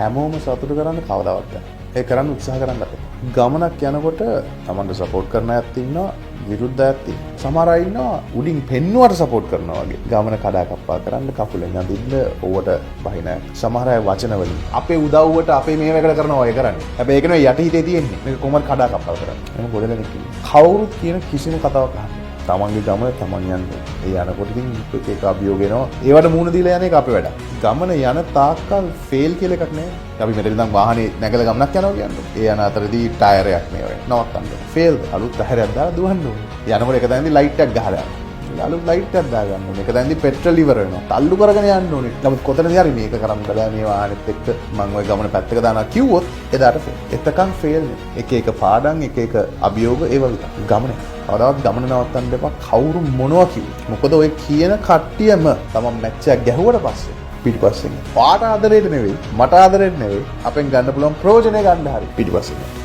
හැමෝම සතුටු කරන්න කවදාවත් බෑ. ඒ කරන්න උත්සාහ කරන්න අපේ. ගමනක් යනකොට Tamanට සපෝට් කරන අයත් ඉන්නවා, විරුද්ධ අයත් ඉන්නවා. සමහර අය ඉන්නවා උඩින් පෙන්නුවට සපෝට් කරනවා වගේ. ගමන කඩාකප්පා කරන්න කකුලෙන් අදින්න ඕවට බහින අය. සමහර අය වචන වලින් අපේ උදව්වට අපේ මේවකට කරනවා ඔය කරන්නේ. හැබැයි ඒක නෙවෙයි යටිහිතේ තියෙන්නේ. මේක කොහොමද කඩාකප්පා කරන්නේ. එහෙනම් ගොඩ දෙනෙක් ඉන්නවා. කවුරුත් කියන කිසිම කතාවක් අහන්නේ. තමන්ගේ ගමන තමන් යන්නේ. ඒ යනකොට ඉතින් එක එක අභියෝග එනවා. ඒවට මුහුණ දීලා යන එක අපේ වැඩ. ගමන යන තාක්කල් ෆේල් කියලා එකක් නෑ. අපි මෙතන ඉඳන් වාහනේ නැගලා ගමනක් යනවා කියන්නේ. ඒ යන අතරදී ටයරයක් මේ වෙයි. නවත්තන්න. ෆේල් අලුත් ටයරයක් දාලා දුවන්න ඕනේ. යනකොට එක තැනදී ලයිට් එකක් ගහලා යනවා. අලුත් ලයිට් එකක් දාගන්න ඕනේ. එක තැනදී පෙට්‍රල් ඉවර වෙනවා. තල්ලු කරගෙන යන්න ඕනේ. නමුත් කොතනදී හරි මේක කරන්න බෑ මේ වාහනේත් එක්ක මම ওই ගමන පැත්තක දානවා කිව්වොත් එදාට ෆේල්. එතකන් ෆේල් නේ. එක එක පාඩම් එක එක අභියෝග ඒව ගමනේ. කවදාවත් ගමන නවත්තන්න එපා කවුරු මොනවා කිව්වොත්. මොකද ඔය කියන කට්ටියම තමන් මැච් එකක් ගැහුවට පස්සේ පිටිපස්සෙන් පාට ආදරේට නෙවෙයි මට ආදරේට නෙවෙයි අපෙන් ගන්න පුළුවන් ප්‍රයෝජනය ගන්න හරි පිටිපස්සෙන්